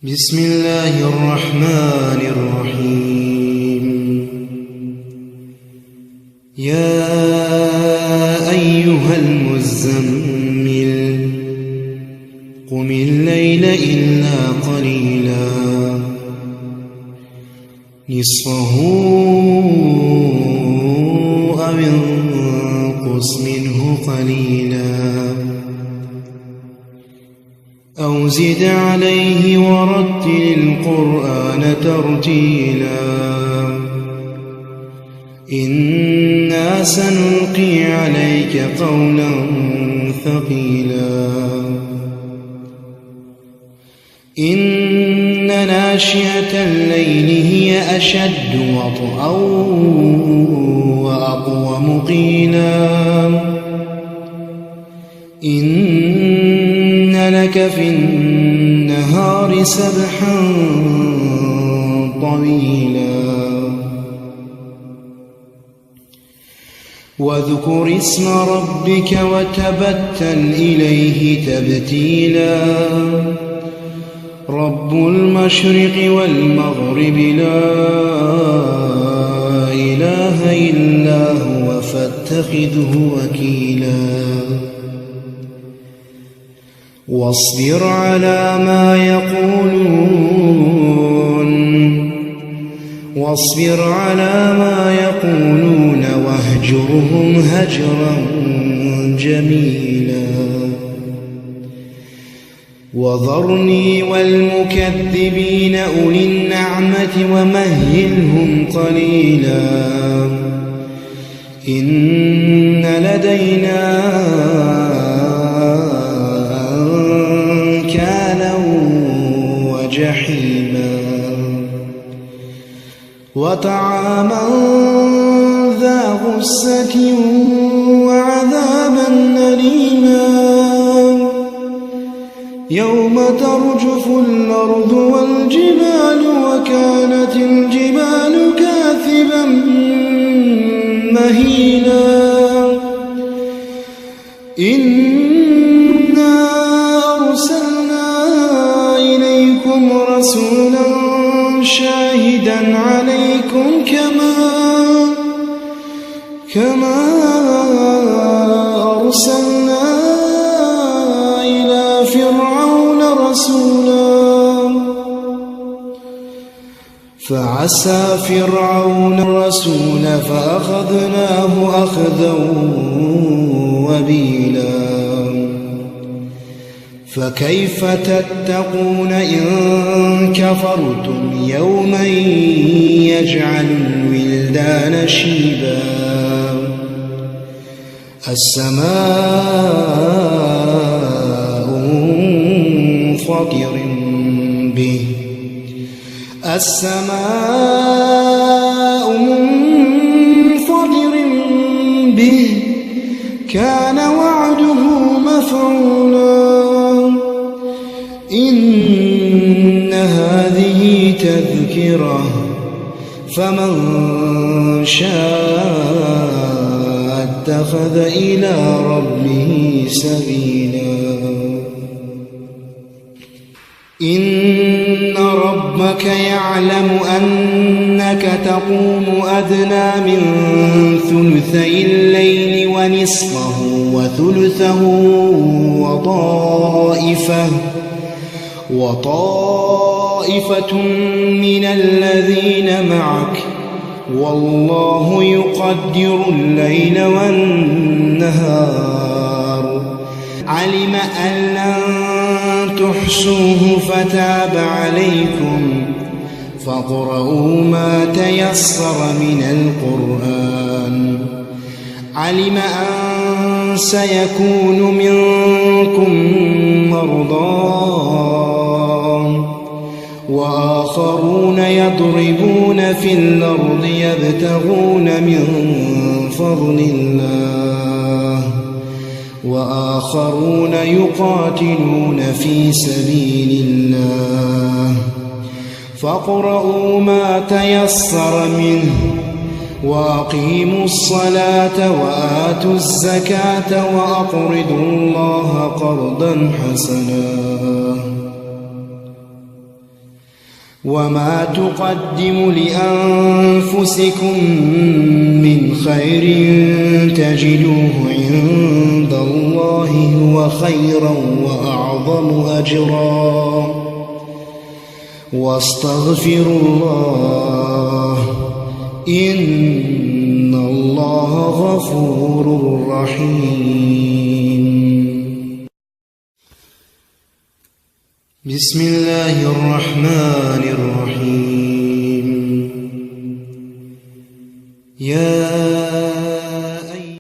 بسم الله الرحمن الرحيم. يا أيها المزمل قم الليل إلا قليلا نصفه أو انقص منه قليلا أو زد عليه ورتل القرآن ترتيلا إنا سنلقي عليك قولا ثقيلا إن ناشئة الليل هي أشد وطئا وأقوم قيلا إن لك في النهار سبحا طويلا واذكر اسم ربك وتبتل إليه تبتيلا رب المشرق والمغرب لا إله إلا هو فاتخذه وكيلا واصبر على ما يقولون واهجرهم هجرا جميلا وذرني والمكذبين أولي النعمة ومهلهم قليلا إن لدينا أنكالا وجحيما وطعاما ذا غصة وعذابا أليما يوم ترجف الأرض والجبال وكانت الجبال كاثبا مهيلا إنا أرسلنا إليكم رسولا شاهدا عليكم كما أرسلنا إلى فرعون رسولا فعسى فرعون الرسول فأخذناه أخذا وبيلا فكيف تتقون إن كفرتم يوما يجعل الولدان شيبا السماء منفطر به كان وعده مفعولا إن هذه تذكرة فمن شاء اتخذ إلى ربه سبيلا إن ربك يعلم أنك تقوم أدنى من ثلثي الليل ونصفه وثلثه وطائفة من الذين معك والله يقدر الليل والنهار علم أن لن تحصوه فتاب عليكم فاقرؤوا ما تيسر من القرآن علم أن سيكون منكم مرضى وآخرون يضربون في الأرض يبتغون من فضل الله وآخرون يقاتلون في سبيل الله فاقرؤوا ما تيسر منه وأقيموا الصلاة وآتوا الزكاة وأقرضوا الله قرضا حسنا وما تقدموا لأنفسكم من خير تجدوه عند الله هو خيرا وأعظم أجرا واستغفروا الله إن الله غفور رحيم. بسم الله الرحمن الرحيم. يا